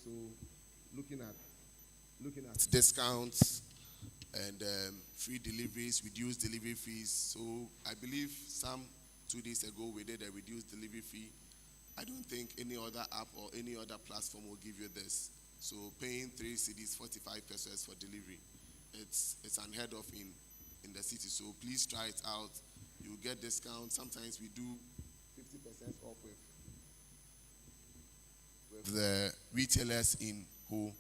So looking at discounts and free deliveries, reduced delivery fees. So I believe some 2 days ago we did a reduced delivery fee. I don't think any other app or any other platform will give you this. So paying 3 cedis 45 pesos for delivery, it's unheard of in the city. So please try it out. You'll get discounts. Sometimes we do 50% off with the retailers in Ho.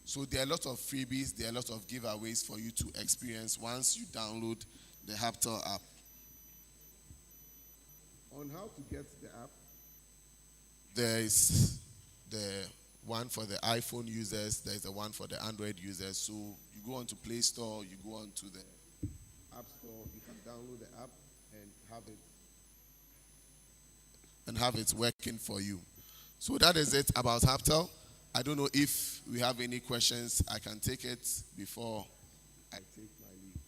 So there are a lot of freebies, there are a lot of giveaways for you to experience once you download the Haptel app. On how to get the app, there is the one for the iPhone users, there is the one for the Android users. So you go onto Play Store, you go onto the App Store, you can download the app and have it working for you. So that is it about Haptel. I don't know if we have any questions. I can take it before I take my leave.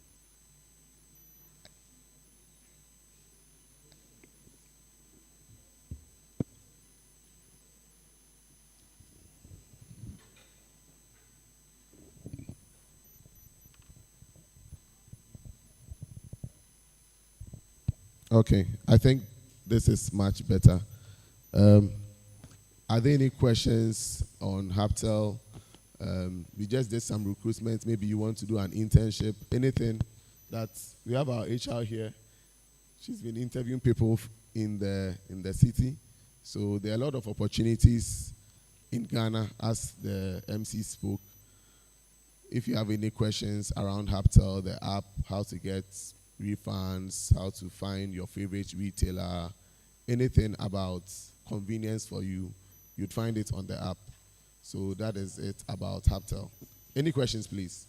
Okay, I think this is much better. Are there any questions on Haptel? We just did some recruitment. Maybe you want to do an internship, anything that we have our HR here. She's been interviewing people in the city. So there are a lot of opportunities in Ghana, as the MC spoke. If you have any questions around Haptel, the app, how to get refunds, how to find your favorite retailer, anything about convenience for you, you'd find it on the app. So that is it about Haptel. Any questions, please?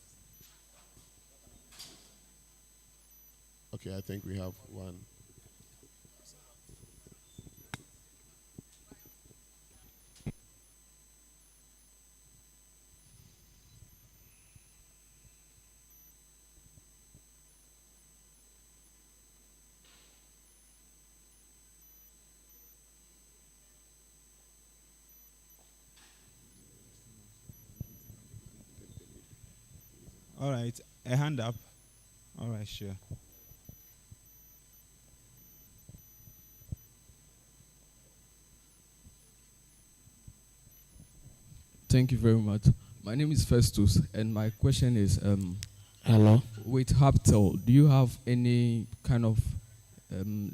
Okay, I think we have one. All right, a hand up. All right, sure. Thank you very much. My name is Festus, and my question is, Hello. with Haptel, do you have any kind of,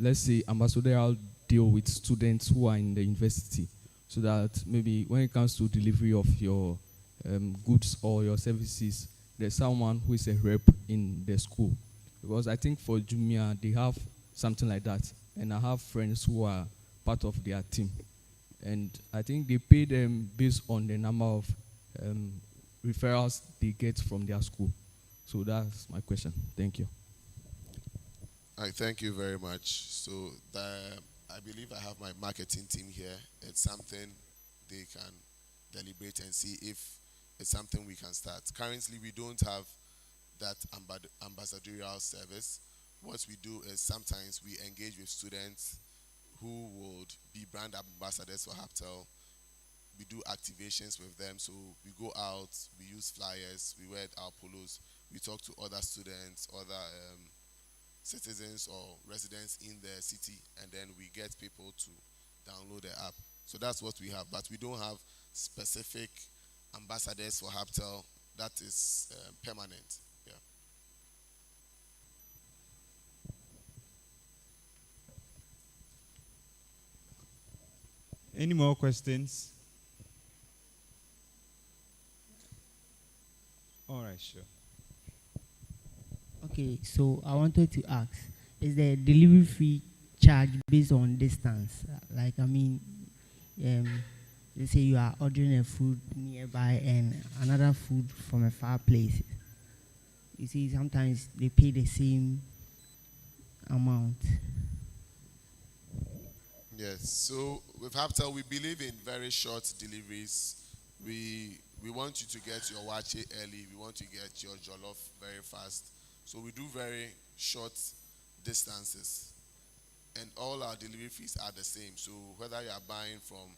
let's say, ambassadorial deal with students who are in the university, so that maybe when it comes to delivery of your goods or your services, there's someone who is a rep in the school? Because I think for Jumia, they have something like that, and I have friends who are part of their team. And I think they pay them based on the number of referrals they get from their school. So that's my question. Thank you. All right, thank you very much. So I believe I have my marketing team here. It's something they can deliberate and see if it's something we can start. Currently, we don't have that ambassadorial service. What we do is sometimes we engage with students who would be brand ambassadors for Haptel. We do activations with them. So we go out, we use flyers, we wear our polos, we talk to other students, other citizens or residents in the city, and then we get people to download the app. So that's what we have. But we don't have specific ambassadors for Haptel. That is permanent. Yeah. Any more questions? All right, sure. Okay, so I wanted to ask, is the delivery fee charge based on distance? Like, I mean, let's say you are ordering a food nearby and another food from a far place. You see, sometimes they pay the same amount. Yes. So with Haptel, we believe in very short deliveries. We want you to get your wache early. We want you to get your jollof very fast. So we do very short distances, and all our delivery fees are the same. So whether you are buying from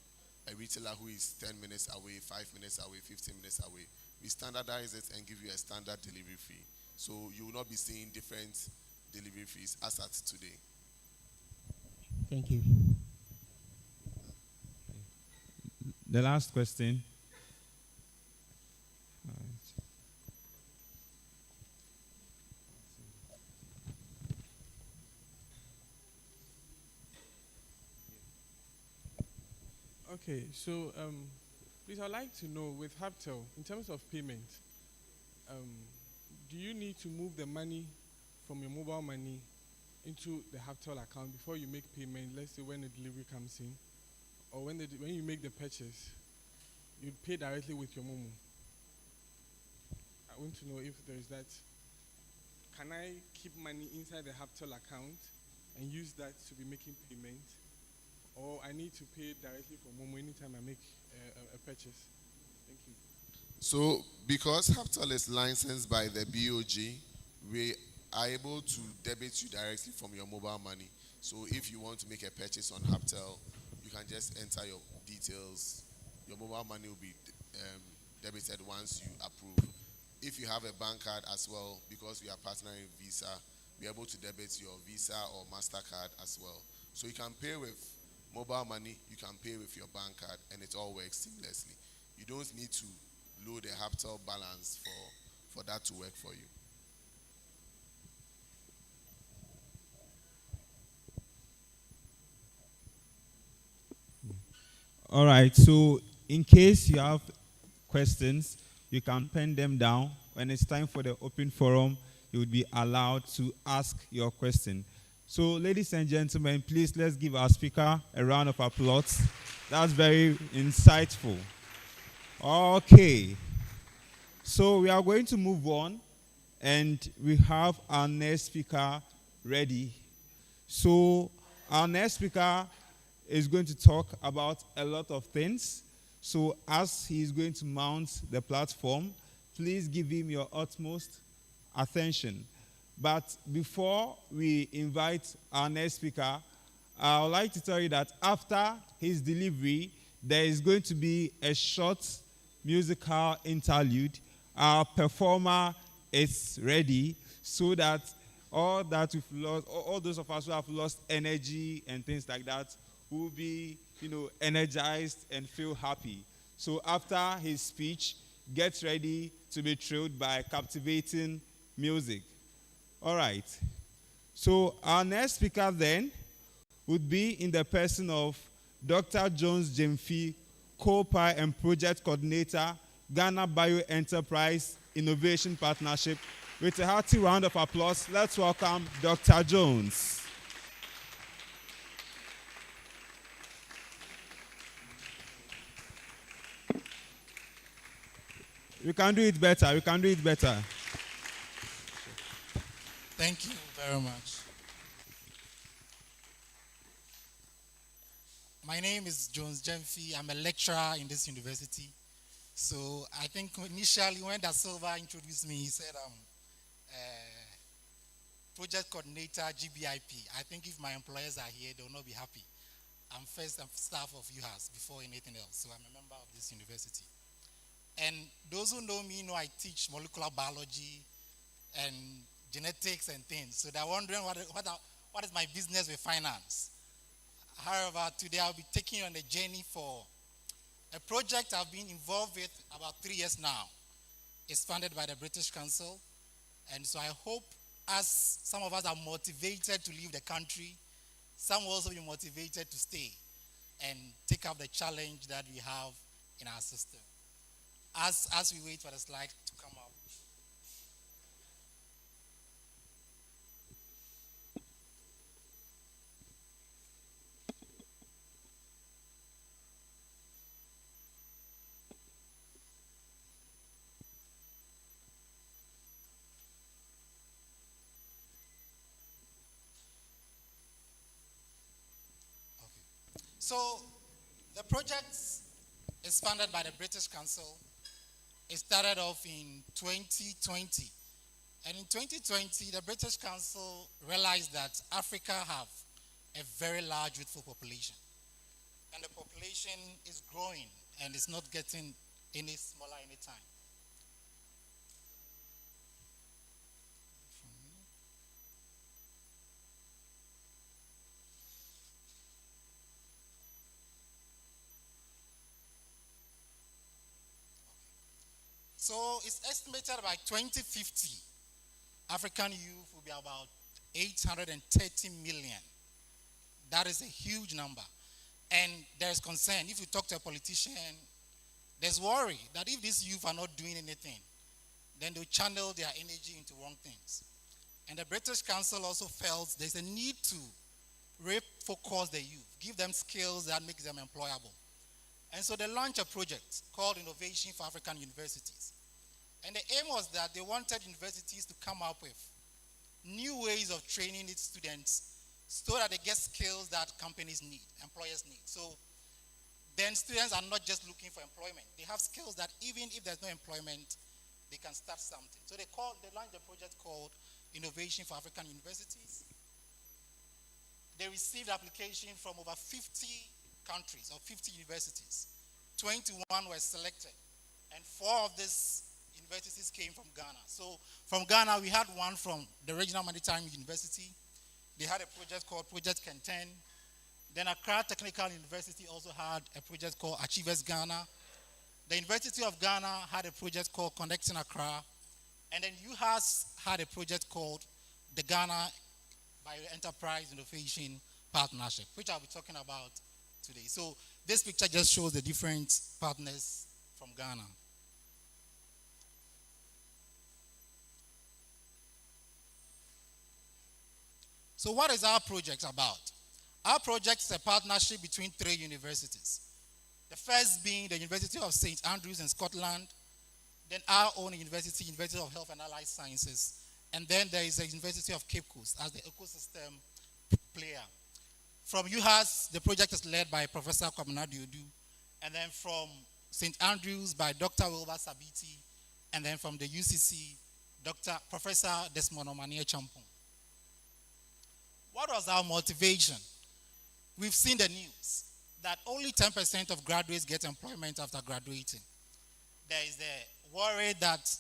a retailer who is 10 minutes away, 5 minutes away, 15 minutes away. We standardize it and give you a standard delivery fee. So you will not be seeing different delivery fees as at today. Thank you. The last question. Okay, so please, I'd like to know with Haptel, in terms of payment, um, do you need to move the money from your mobile money into the Haptel account before you make payment? Let's say when the delivery comes in, or when you make the purchase, you pay directly with your Momo. I want to know if there is that. Can I keep money inside the Haptel account and use that to be making payment? Or I need to pay directly from Momo anytime I make a purchase. Thank you. So, because Haptel is licensed by the BOG, we are able to debit you directly from your mobile money. So, if you want to make a purchase on Haptel, you can just enter your details. Your mobile money will be debited once you approve. If you have a bank card as well, because we are partnering with Visa, we're able to debit your Visa or MasterCard as well. So, you can pay with mobile money, you can pay with your bank card, and it all works seamlessly. You don't need to load a Haptel balance for that to work for you. All right. So, in case you have questions, you can pen them down. When it's time for the open forum, you will be allowed to ask your question. So, ladies and gentlemen, please let's give our speaker a round of applause. That's very insightful. Okay. So, we are going to move on, and we have our next speaker ready. So, our next speaker is going to talk about a lot of things. So, as he is going to mount the platform, please give him your utmost attention. But before we invite our next speaker, I would like to tell you that after his delivery, there is going to be a short musical interlude. Our performer is ready so that we've lost, all those of us who have lost energy and things like that, will be, energized and feel happy. So after his speech, get ready to be thrilled by captivating music. All right. So our next speaker then would be in the person of Dr. Jones Jemfi, co-pi and project coordinator, Ghana Bio Enterprise Innovation Partnership. With a hearty round of applause, let's welcome Dr. Jones. You can do it better. You can do it better. Thank you very much. My name is Jones Jemfi. I'm a lecturer in this university. So I think initially when Da Silva introduced me, he said project coordinator GBIP. I think if my employers are here, they will not be happy. I'm staff of UHAS before anything else. So I'm a member of this university. And those who know me know I teach molecular biology and genetics and things. So they're wondering what is my business with finance. However, today I'll be taking you on a journey for a project I've been involved with about 3 years now. It's funded by the British Council. And so I hope as some of us are motivated to leave the country, some will also be motivated to stay and take up the challenge that we have in our system. As we wait for the slides to come up. Okay. So the project is funded by the British Council. It started off in 2020. And in 2020, the British Council realized that Africa have a very large youthful population. and the population is growing and it's not getting any smaller anytime. So it's estimated by 2050, African youth will be about 830 million. That is a huge number. And there's concern. If you talk to a politician, there's worry that if these youth are not doing anything, then they'll channel their energy into wrong things. And the British Council also felt there's a need to refocus the youth, give them skills that make them employable. And so they launched a project called Innovation for African Universities. And the aim was that they wanted universities to come up with new ways of training its students so that they get skills that companies need, employers need. So then students are not just looking for employment. They have skills that even if there's no employment, they can start something. So they launched a project called Innovation for African Universities. They received applications from over 50 countries or 50 universities. 21 were selected, and 4 of these universities came from Ghana. So from Ghana, we had one from the Regional Maritime University. They had a project called Project Kenten. Then Accra Technical University also had a project called Achievers Ghana. The University of Ghana had a project called Connecting Accra. And then UHAS had a project called the Ghana Bio-Enterprise Innovation Partnership, which I'll be talking about today. So this picture just shows the different partners from Ghana. So what is our project about? Our project is a partnership between 3 universities. The first being the University of St. Andrews in Scotland, then our own university, University of Health and Allied Sciences, and then there is the University of Cape Coast as the ecosystem player. From UHAS, the project is led by Professor Kwabena Diodu, and then from St. Andrews by Dr. Wilbur Sabiti, and then from the UCC, Professor Desmond Omanie Champong. What was our motivation? We've seen the news that only 10% of graduates get employment after graduating. There is the worry that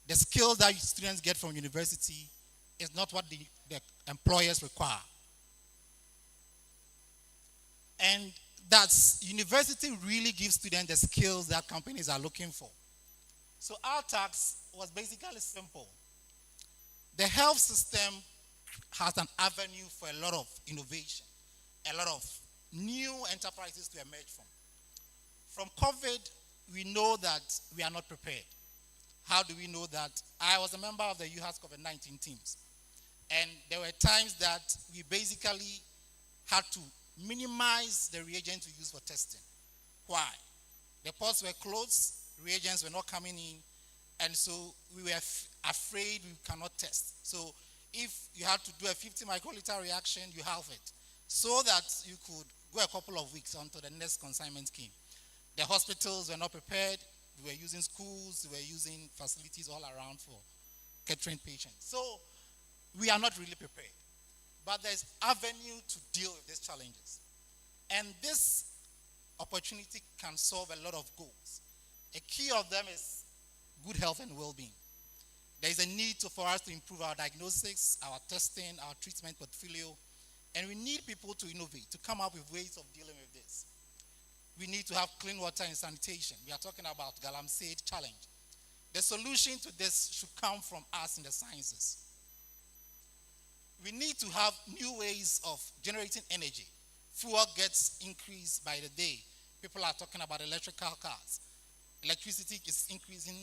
the skills that students get from university is not what the employers require. And that's university really gives students the skills that companies are looking for. So our task was basically simple. The health system has an avenue for a lot of innovation, a lot of new enterprises to emerge from. From COVID, we know that we are not prepared. How do we know that? I was a member of the UHAS COVID-19 teams. And there were times that we basically had to minimize the reagents we use for testing. Why? The ports were closed, reagents were not coming in, and so we were afraid we cannot test. So if you had to do a 50 microliter reaction, you halve it, so that you could go a couple of weeks until the next consignment came. The hospitals were not prepared. We were using schools, we were using facilities all around for catering patients. So we are not really prepared. But there's avenue to deal with these challenges. And this opportunity can solve a lot of goals. A key of them is good health and well-being. There is a need for us to improve our diagnostics, our testing, our treatment portfolio, and we need people to innovate, to come up with ways of dealing with this. We need to have clean water and sanitation. We are talking about Galamsey challenge. The solution to this should come from us in the sciences. We need to have new ways of generating energy. Fuel gets increased by the day. People are talking about electrical cars. Electricity is increasing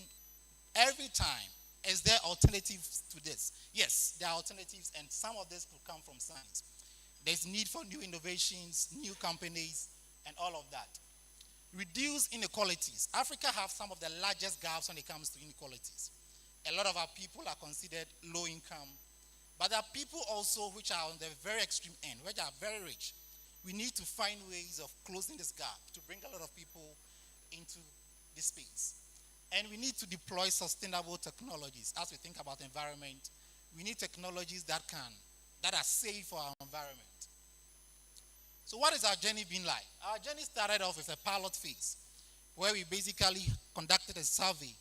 every time. Is there alternatives to this? Yes, there are alternatives, and some of this could come from science. There's need for new innovations, new companies, and all of that. Reduce inequalities. Africa has some of the largest gaps when it comes to inequalities. A lot of our people are considered low income, but there are people also which are on the very extreme end, which are very rich. We need to find ways of closing this gap to bring a lot of people into this space. And we need to deploy sustainable technologies. As we think about environment, we need technologies that are safe for our environment. So what is our journey been like? Our journey started off with a pilot phase where we basically conducted a survey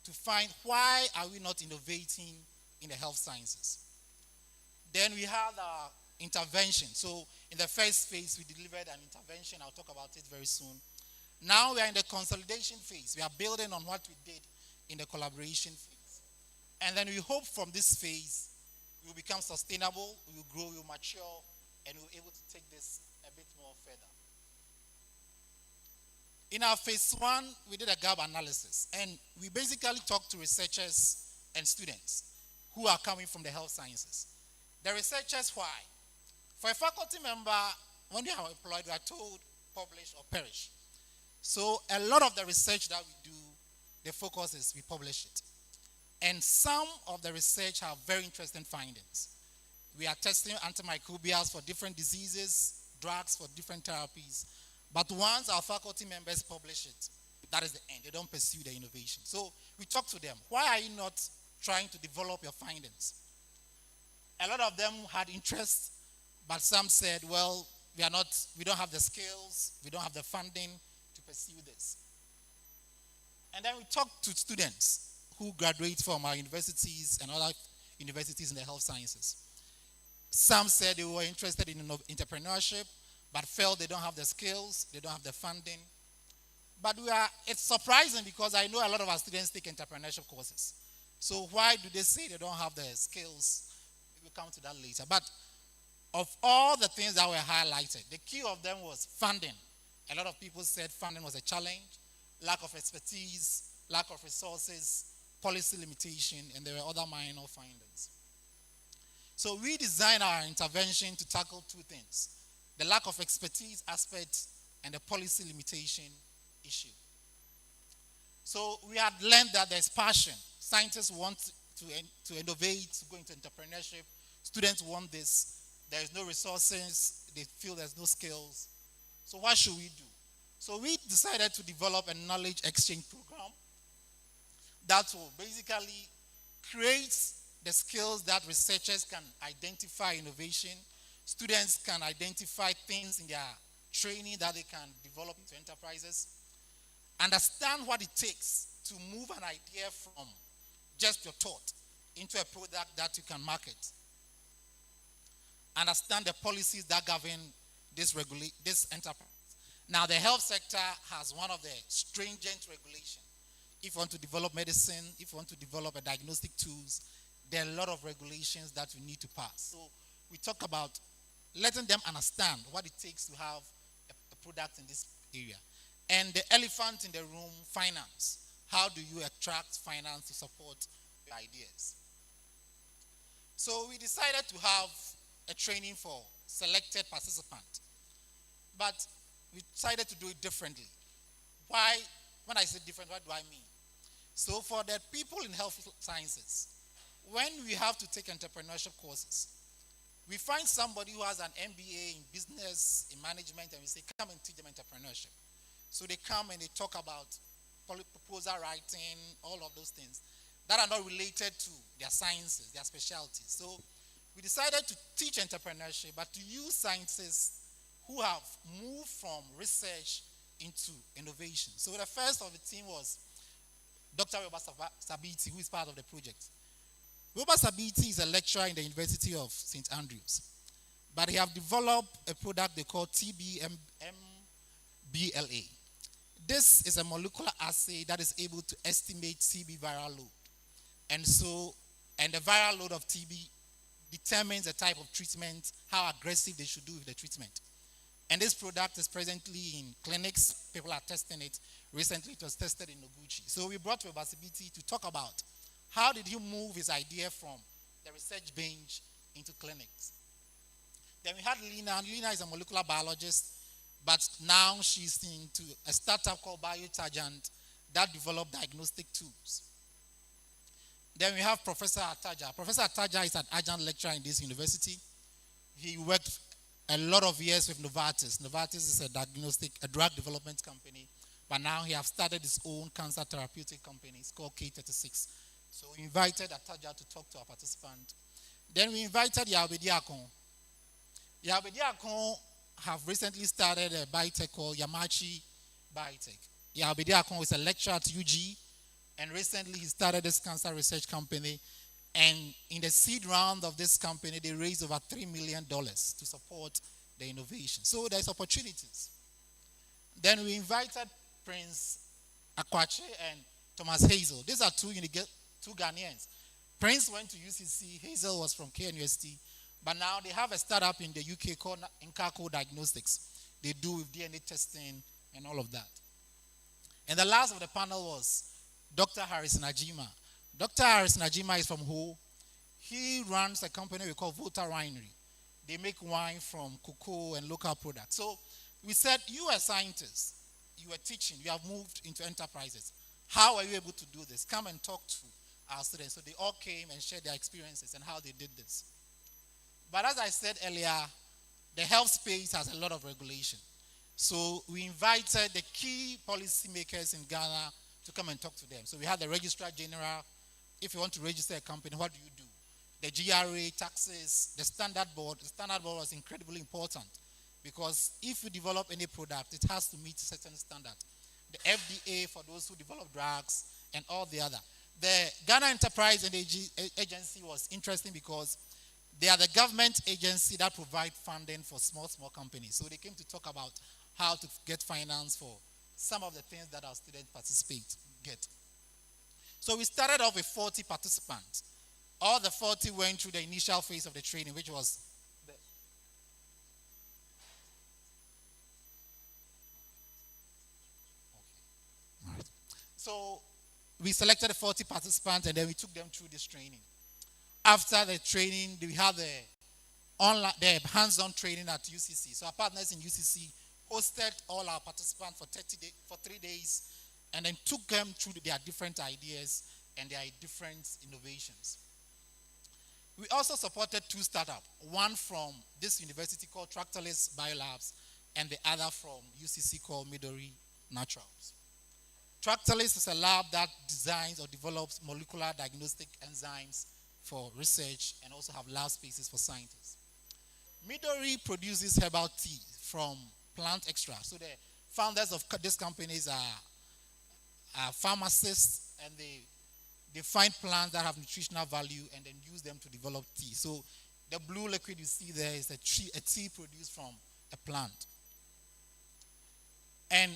to find why are we not innovating in the health sciences. Then we had our intervention. So in the first phase, we delivered an intervention. I'll talk about it very soon. Now we are in the consolidation phase. We are building on what we did in the collaboration phase. And then we hope from this phase, we will become sustainable, we will grow, we will mature, and we will be able to take this a bit more further. In our phase one, we did a gap analysis, and we basically talked to researchers and students who are coming from the health sciences. The researchers, why? For a faculty member, when they are employed, we are told publish or perish. So a lot of the research that we do, the focus is we publish it. And some of the research have very interesting findings. We are testing antimicrobials for different diseases, drugs for different therapies. But once our faculty members publish it, that is the end. They don't pursue the innovation. So we talk to them. Why are you not trying to develop your findings? A lot of them had interest, but some said, well, we don't have the skills, we don't have the funding to pursue this. And then we talked to students who graduate from our universities and other universities in the health sciences. Some said they were interested in entrepreneurship, but felt they don't have the skills, they don't have the funding. But it's surprising because I know a lot of our students take entrepreneurship courses. So why do they say they don't have the skills? We'll come to that later. But of all the things that were highlighted, the key of them was funding. A lot of people said funding was a challenge, lack of expertise, lack of resources, policy limitation, and there were other minor findings. So we designed our intervention to tackle two things: the lack of expertise aspect and the policy limitation issue. So we had learned that there's passion. Scientists want to innovate, to go into entrepreneurship. Students want this. There is no resources. They feel there's no skills. So what should we do? So we decided to develop a knowledge exchange program that will basically create the skills that researchers can identify innovation. Students can identify things in their training that they can develop into enterprises. Understand what it takes to move an idea from just your thought into a product that you can market. Understand the policies that govern this enterprise. Now, the health sector has one of the stringent regulations. If you want to develop medicine, if you want to develop a diagnostic tools, there are a lot of regulations that you need to pass. So we talk about letting them understand what it takes to have a product in this area. And the elephant in the room, finance. How do you attract finance to support your ideas? So we decided to have a training for selected participants. But we decided to do it differently. Why? When I say different, what do I mean? So for the people in health sciences, when we have to take entrepreneurship courses, we find somebody who has an MBA in business, in management, and we say, come and teach them entrepreneurship. So they come and they talk about proposal writing, all of those things that are not related to their sciences, their specialties. So we decided to teach entrepreneurship, but to use scientists who have moved from research into innovation. So the first of the team was Dr. Wilbur Sabiti, who is part of the project. Wilbur Sabiti is a lecturer in the University of St. Andrews, but he have developed a product they call TBMBLA. This is a molecular assay that is able to estimate TB viral load. And the viral load of TB determines the type of treatment, how aggressive they should do with the treatment. And this product is presently in clinics. People are testing it. Recently, it was tested in Noguchi. So we brought Webasibiti to talk about how did he move his idea from the research bench into clinics. Then we had Lina. Lina is a molecular biologist, but now she's into a startup called Biotargent that developed diagnostic tools. Then we have Professor Ataja. Professor Ataja is an adjunct lecturer in this university. He worked a lot of years with Novartis. Novartis is a drug development company, but now he has started his own cancer therapeutic company. It's called K36. So we invited Ataja to talk to our participant. Then we invited Yabedi Akon. Yabedi Akon have recently started a biotech called Yamachi Biotech. Yabede is a lecturer at UG, and recently he started this cancer research company. And in the seed round of this company, they raised over $3 million to support the innovation. So there's opportunities. Then we invited Prince Akwache and Thomas Hazel. These are two Ghanaians. Prince went to UCC, Hazel was from KNUST, but now they have a startup in the UK called Nkako Diagnostics. They do with DNA testing and all of that. And the last of the panel was Dr. Harrison Ajima. Dr. Harrison Ajima is from Ho. He runs a company we call Volta Winery. They make wine from cocoa and local products. So we said, you are scientists, you are teaching, you have moved into enterprises. How are you able to do this? Come and talk to our students. So they all came and shared their experiences and how they did this. But as I said earlier, the health space has a lot of regulation. So we invited the key policymakers in Ghana to come and talk to them. So we had the Registrar General. If you want to register a company, what do you do? The GRA, taxes, the Standard Board. The Standard Board was incredibly important because if you develop any product, it has to meet certain standards. The FDA for those who develop drugs and all the other. The Ghana Enterprise Agency was interesting because they are the government agency that provide funding for small companies. So they came to talk about how to get finance for some of the things that our students get. So we started off with 40 participants. All the 40 went through the initial phase of the training, which was the All right. So we selected the 40 participants and then we took them through this training. After the training, we had the hands-on training at UCC. So our partners in UCC hosted all our participants for 3 days and then took them through their different ideas and their different innovations. We also supported 2 startups, one from this university called Tractorless Biolabs and the other from UCC called Midori Naturals. Tractorless is a lab that designs or develops molecular diagnostic enzymes for research and also have lab spaces for scientists. Midori produces herbal tea from plant extracts. So the founders of these companies are pharmacists, and they find plants that have nutritional value and then use them to develop tea. So the blue liquid you see there is a tea produced from a plant. And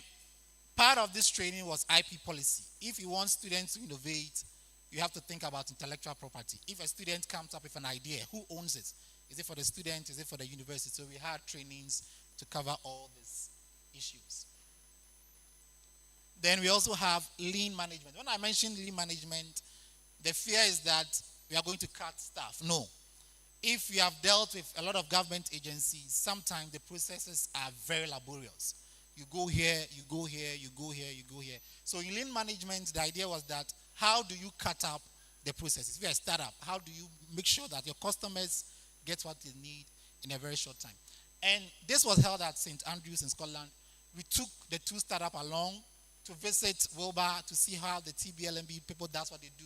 part of this training was IP policy. If you want students to innovate, you have to think about intellectual property. If a student comes up with an idea, who owns it? Is it for the student? Is it for the university? So we had trainings to cover all these issues. Then we also have lean management. When I mention lean management, the fear is that we are going to cut staff. No. If you have dealt with a lot of government agencies, sometimes the processes are very laborious. You go here, you go here, you go here, you go here. So in lean management, the idea was that how do you cut up the processes? If you're a startup, how do you make sure that your customers get what they need in a very short time? And this was held at St. Andrews in Scotland. We took the 2 startups along to visit Wilbur to see how the TBLMB people does what they do,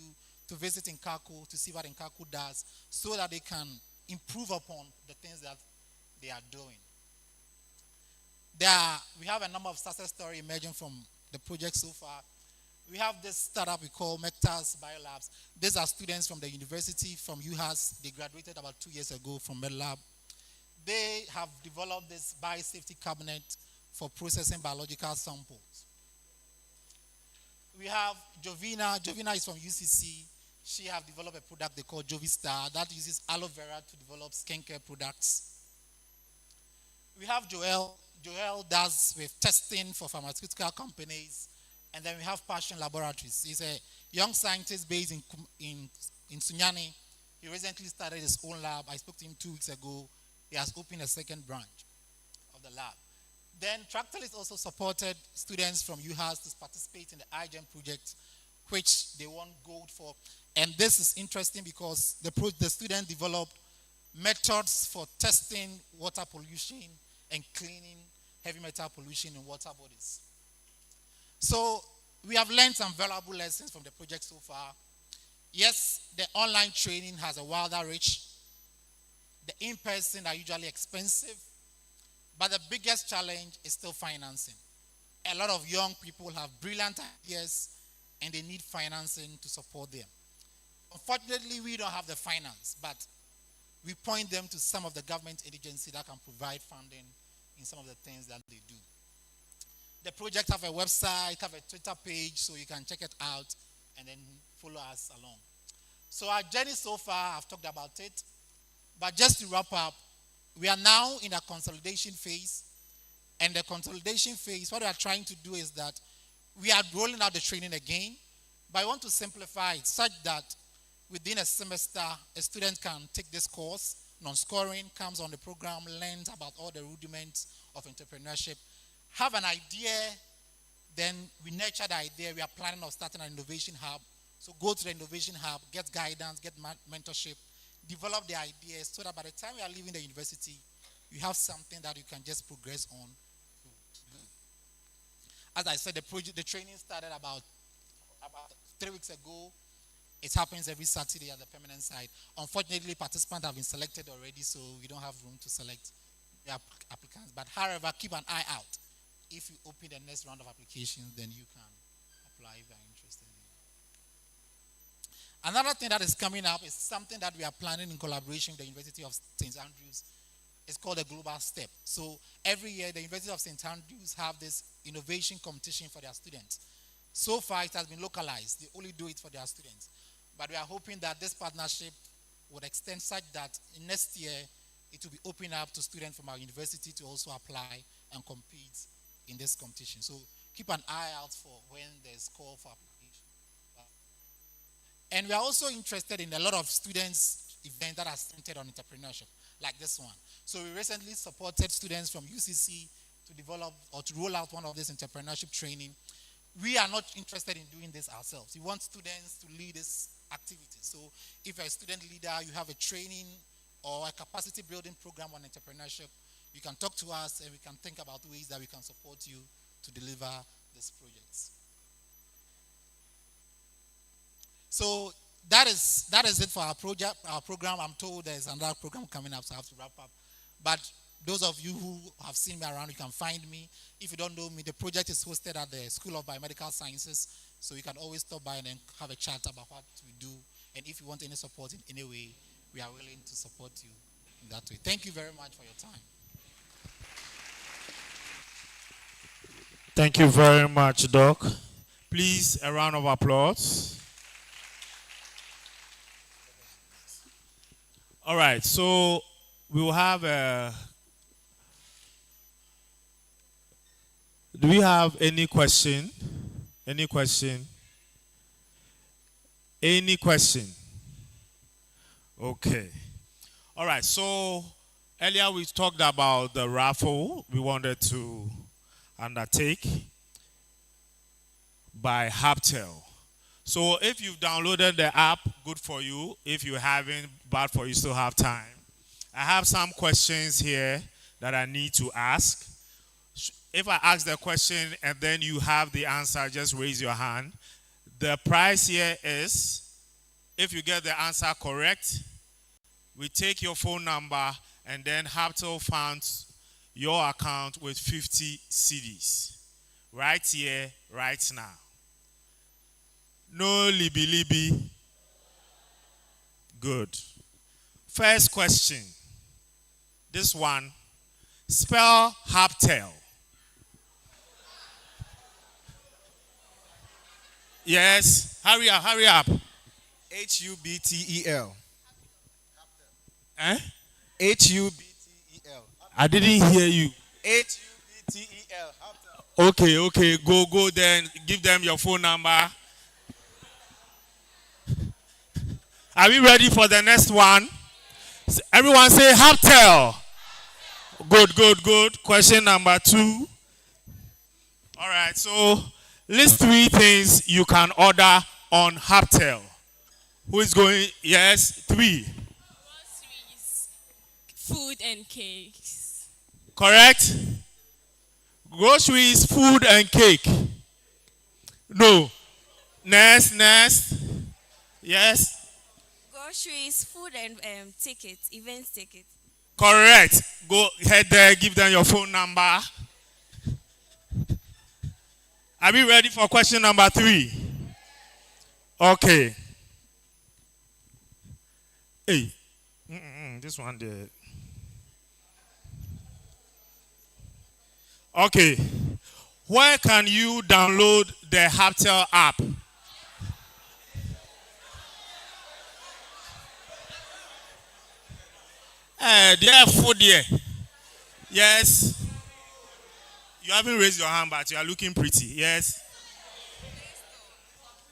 to visit Nkako to see what Nkako does, so that they can improve upon the things that they are doing. We have a number of success stories emerging from the project so far. We have this startup we call Mectas Biolabs. These are students from the university, from UHAS. They graduated about 2 years ago from MedLab. They have developed this biosafety cabinet for processing biological samples. We have Jovina. Jovina is from UCC. She has developed a product they call Jovistar that uses aloe vera to develop skincare products. We have Joel. Joel does with testing for pharmaceutical companies. And then we have Passion Laboratories. He's a young scientist based in Sunyani. He recently started his own lab. I spoke to him 2 weeks ago. He has opened a second branch of the lab. Then Tractorless also supported students from UHAS to participate in the iGEM project, which they won gold for. And this is interesting because the student developed methods for testing water pollution and cleaning heavy metal pollution in water bodies. So we have learned some valuable lessons from the project so far. Yes, the online training has a wilder reach. The in-person are usually expensive. But the biggest challenge is still financing. A lot of young people have brilliant ideas and they need financing to support them. Unfortunately, we don't have the finance, but we point them to some of the government agencies that can provide funding in some of the things that they do. The project have a website, have a Twitter page, so you can check it out and then follow us along. So our journey so far, I've talked about it. But just to wrap up, we are now in a consolidation phase. And the consolidation phase, what we are trying to do is that we are rolling out the training again, but I want to simplify it such that within a semester, a student can take this course, non-scoring, comes on the program, learns about all the rudiments of entrepreneurship, have an idea, then we nurture the idea. We are planning on starting an innovation hub. So go to the innovation hub, get guidance, get mentorship, develop the ideas so that by the time you are leaving the university, you have something that you can just progress on. As I said, the training started about 3 weeks ago. It happens every Saturday at the permanent site. Unfortunately, participants have been selected already, so we don't have room to select the applicants. But however, keep an eye out. If you open the next round of applications, then you can apply if you are interested in it. Another thing that is coming up is something that we are planning in collaboration with the University of St. Andrews. It's called a Global Step. So every year, the University of St. Andrews have this innovation competition for their students. So far, it has been localized. They only do it for their students. But we are hoping that this partnership would extend such that next year, it will be open up to students from our university to also apply and compete in this competition. So keep an eye out for when there's call for application. And we are also interested in a lot of students' events that are centered on entrepreneurship, like this one. So we recently supported students from UCC to develop or to roll out one of this entrepreneurship training. We are not interested in doing this ourselves. We want students to lead this activity. So if you're a student leader, you have a training or a capacity building program on entrepreneurship, you can talk to us and we can think about ways that we can support you to deliver these projects. So that is it for our project, our program. I'm told there's another program coming up, so I have to wrap up. But those of you who have seen me around, you can find me. If you don't know me, the project is hosted at the School of Biomedical Sciences, so you can always stop by and then have a chat about what we do. And if you want any support in any way, we are willing to support you in that way. Thank you very much for your time. Thank you very much, Doc. Please, a round of applause. All right, so we will have a... Do we have any question? Any question? Any question? Okay. All right, so earlier we talked about the raffle we wanted to undertake by Haptel. So if you've downloaded the app, good for you. If you haven't, bad for you, still have time. I have some questions here that I need to ask. If I ask the question and then you have the answer, just raise your hand. The prize here is, if you get the answer correct, we take your phone number and then Haptel funds your account with 50 CDs. Right here, right now. No libi. Good. First question. This one. Spell Haptel. Yes. Hurry up, hurry up. Hubtel. Eh? Hubtel. I didn't hear you. Hubtel. Okay. Go then. Give them your phone number. Are we ready for the next one? Everyone say Haptel. Good. Question number 2. All right, so list 3 things you can order on Haptel. Who is going? Yes, 3. Groceries, food and cakes. Correct? Groceries, food, and cake. No. Next. Yes. Groceries, food and tickets, event tickets. Correct. Go ahead there, give them your phone number. Are we ready for question number 3? Okay. Hey, this one there. Okay. Where can you download the Haptel app? There, food there. Yes. You haven't raised your hand, but you are looking pretty. Yes.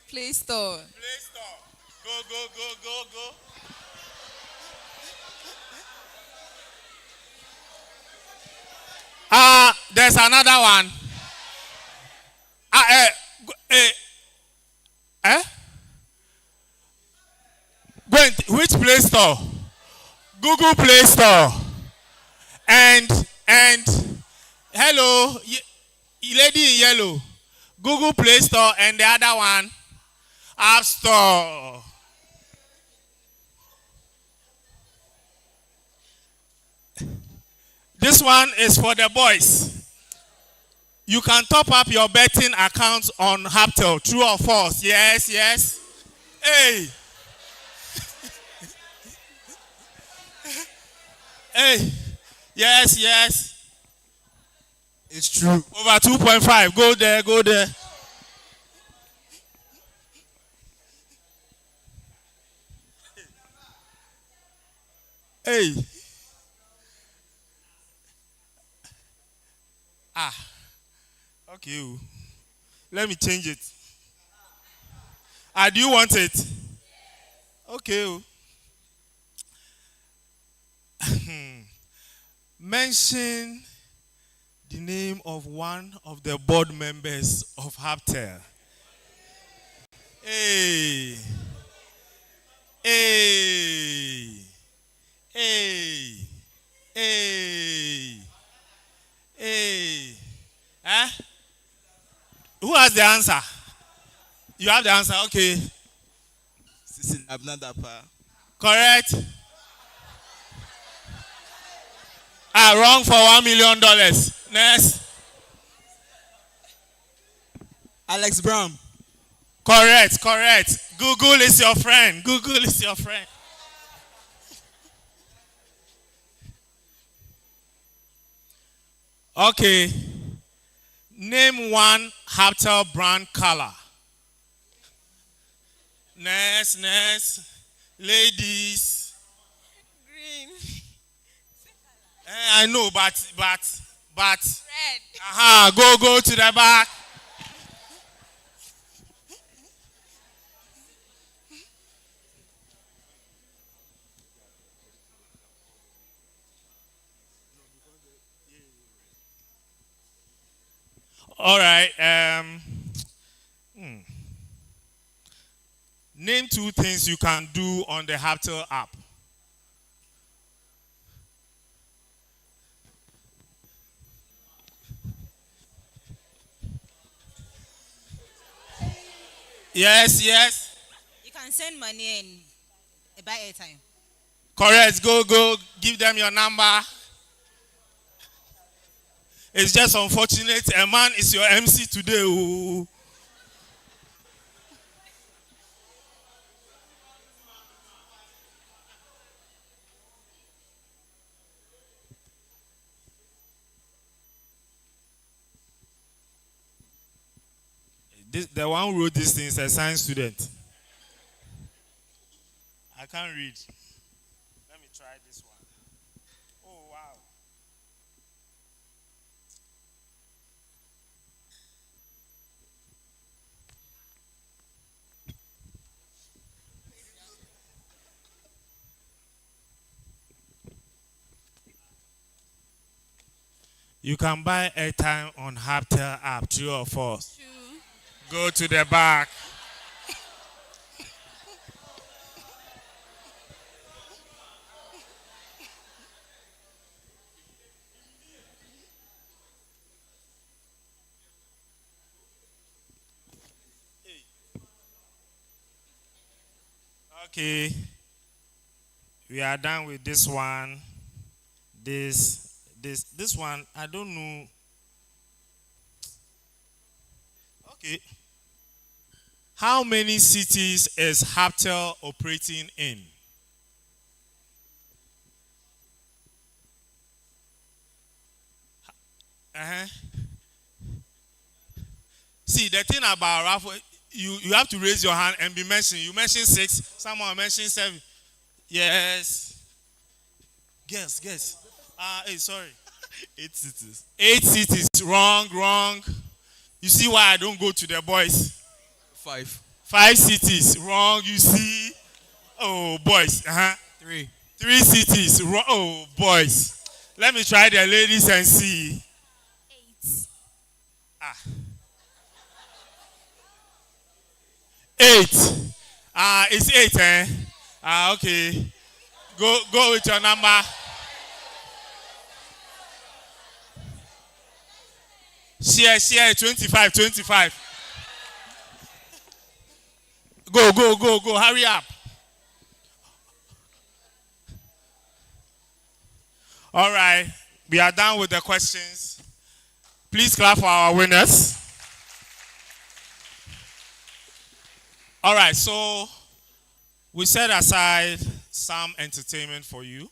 Play Store. Play Store. Go, go, go, go, go. There's another one. Eh? Which Play Store? Google Play Store. And hello, lady in yellow. Google Play Store and the other one, App Store. This one is for the boys. You can top up your betting account on Haptel. True or false? Yes, yes. Hey. Hey. Yes, yes. It's true. Over 2.5. Go there, go there. Hey. Okay. Let me change it. Do you want it? Okay. Mention the name of one of the board members of Haptel. Hey. Hey. Hey. Hey. Hey. Huh? Who has the answer? You have the answer, okay. Correct. Wrong for $1 million. Next. Alex Brown. Correct, correct. Google is your friend. Google is your friend. Okay. Name one Haptel brand color. Next, next. Ladies. Green. I know, but. Red. Go to the back. All right. Name 2 things you can do on the Haptel app. Yes, yes. You can send money and buy airtime. Correct. Go. Give them your number. It's just unfortunate. A man is your MC today. Ooh. The one who wrote this thing is a science student. I can't read. Let me try this one. Oh, wow. You can buy airtime on Haptel app, true or false? True. Go to the back. Okay. We are done with this one. This one, I don't know. Okay. How many cities is Haptel operating in? Uh-huh. See, the thing about Raffle, you have to raise your hand and be mentioned. You mentioned 6, someone mentioned 7. Yes. Guess. Hey, sorry. 8 cities. 8 cities. Wrong. You see why I don't go to the boys? 5. 5 cities. Wrong. You see? Oh, boys. 3. 3 cities. Wrong. Oh, boys. Let me try the ladies and see. 8. It's 8, eh? Okay. Go with your number. Share 25. Go. Hurry up. All right. We are done with the questions. Please clap for our winners. All right. So we set aside some entertainment for you.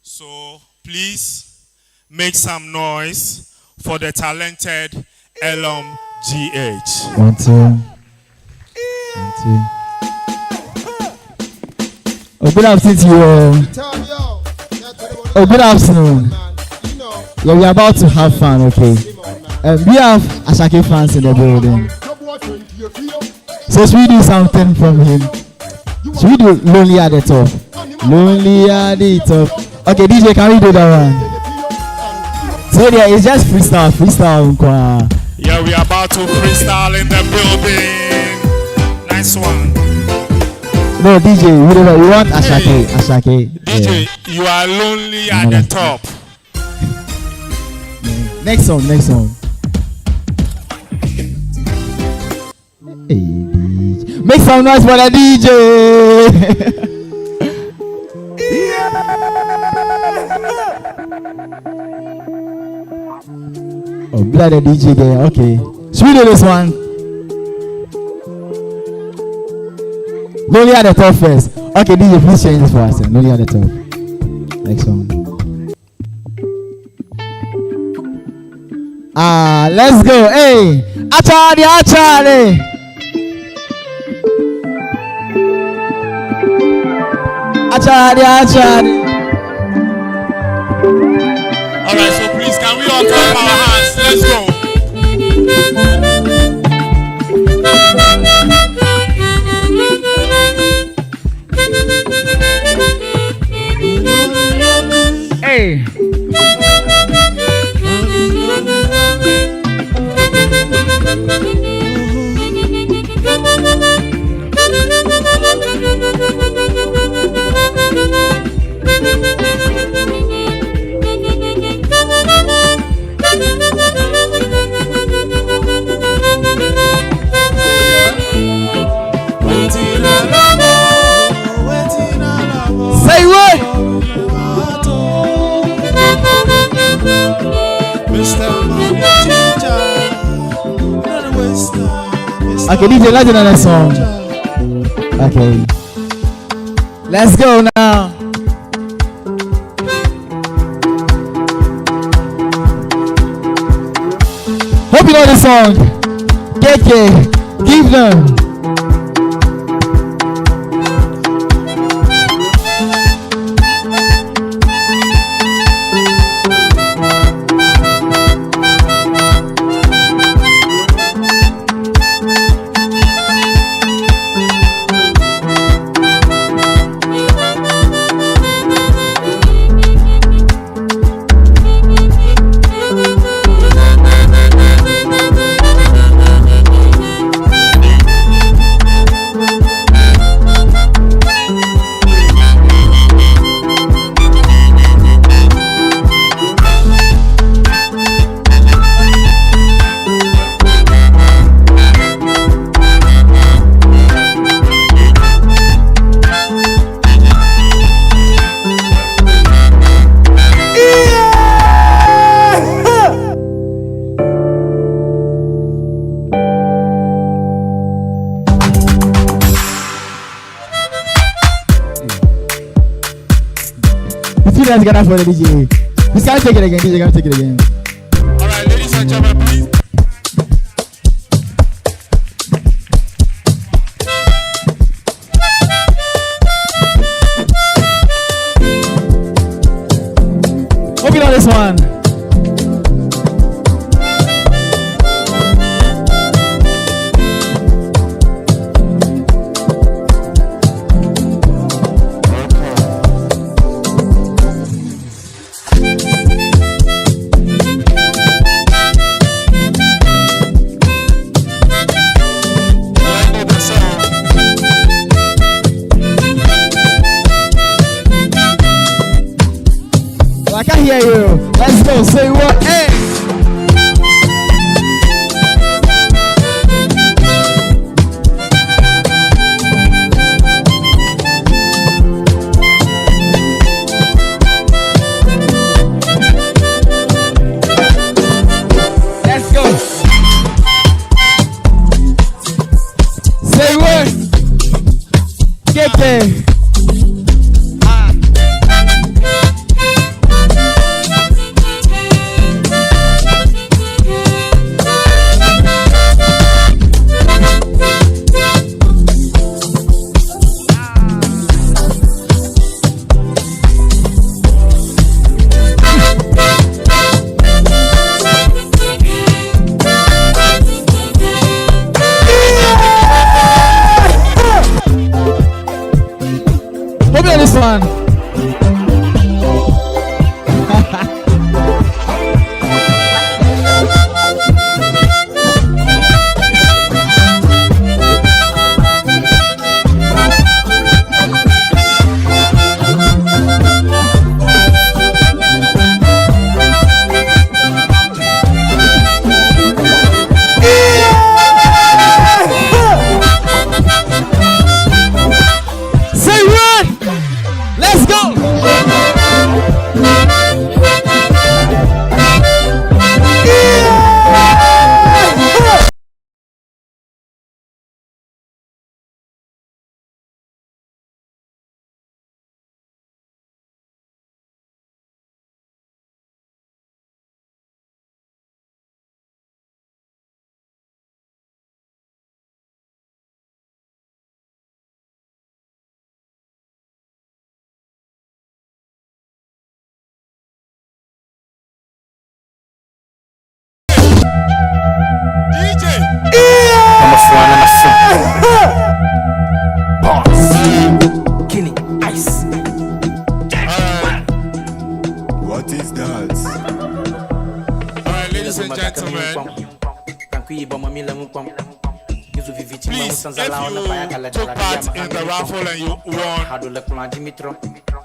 So please make some noise for the talented Elom GH. 1, 2. 1, 2. Oh, good afternoon to you all. Oh, good afternoon. Yeah, we are about to have fun, okay? We have Ashake fans in the building. So should we do something from him? Should we do Lonely at the Top? Lonely at the Top. Okay, DJ, can we do that one? So yeah, it's just freestyle. Yeah, we are about to freestyle in the building. Nice one. No, DJ, we want Ashake. DJ, yeah. You are lonely at the top. Next song. Hey, DJ. Make some noise for the DJ. Oh, blood the DJ there. Okay. Should we do this one? Lonely at the Top first. Okay, DJ, please change this for us. Lonely at the Top. Next one. Let's go. Hey, Achari. All right, so please, can we all clap our hands? Let's go. Hey. Say what? Okay, DJ, let's do another song. Okay. Let's go now. Hope you know the song. KK, give them. your hands together for the DJ. You can't take it again, DJ. You can't take it again. All right, ladies and gentlemen, please. Moving on this one. I can't hear you. Let's go. Say what? Hey. Let's go. Say what? Get there. This one. Say what? Let's go! What is that? All right, ladies and gentlemen, please, if you took part in the raffle and you won,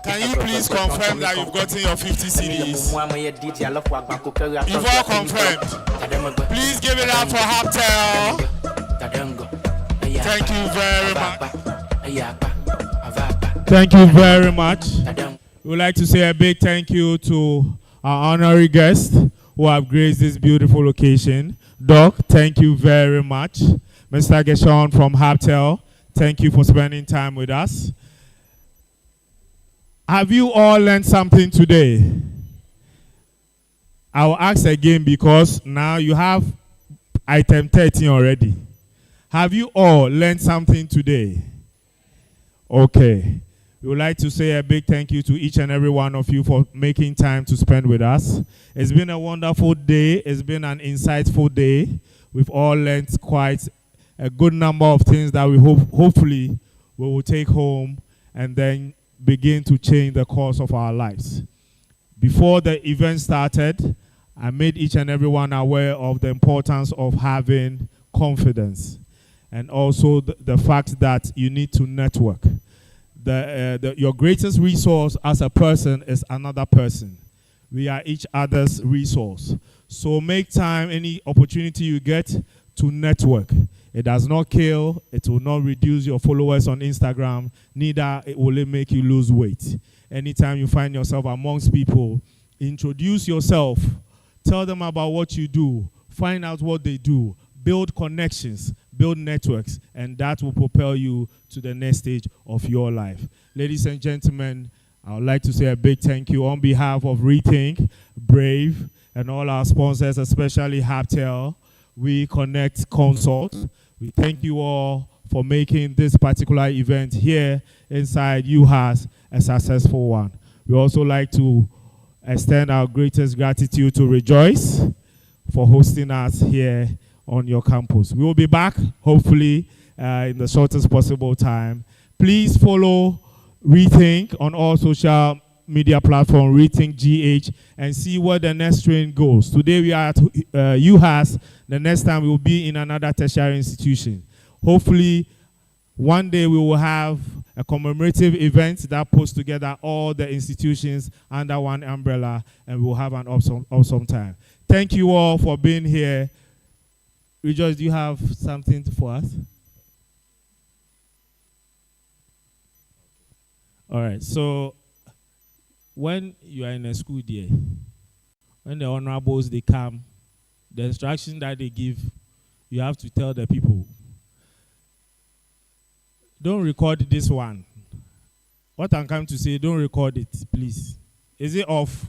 can you please confirm that you've gotten your 50 CDs? You've all confirmed. Please give it up for Haptel. Thank you very much. Thank you very much. We would like to say a big thank you to our honorary guests who have graced this beautiful occasion. Doc, thank you very much. Mr. Geshon from Haptel, thank you for spending time with us. Have you all learned something today? I will ask again because now you have item 13 already. Have you all learned something today? Okay. We would like to say a big thank you to each and every one of you for making time to spend with us. It's been a wonderful day. It's been an insightful day. We've all learned quite a good number of things that we hopefully we will take home and then begin to change the course of our lives. Before the event started, I made each and everyone aware of the importance of having confidence and also the fact that you need to network. Your greatest resource as a person is another person. We are each other's resource. So make time, any opportunity you get, to network. It does not kill, it will not reduce your followers on Instagram, neither will it make you lose weight. Anytime you find yourself amongst people, introduce yourself, tell them about what you do, find out what they do, build connections, build networks, and that will propel you to the next stage of your life. Ladies and gentlemen, I would like to say a big thank you on behalf of Rethink, Brave, and all our sponsors, especially Haptel, We Connect Consult. We thank you all for making this particular event here inside UHAS a successful one. We also like to extend our greatest gratitude to Rejoice for hosting us here on your campus. We will be back, hopefully, in the shortest possible time. Please follow Rethink on all social media platforms, Rethink GH, and see where the next train goes. Today we are at UHAS. The next time we will be in another tertiary institution. Hopefully, one day we will have a commemorative event that puts together all the institutions under one umbrella, and we will have an awesome time. Thank you all for being here. Rejoice, do you have something for us? All right, so when you are in a school there, when the honorables, they come, the instruction that they give, you have to tell the people, don't record this one. What I'm coming to say, don't record it, please. Is it off?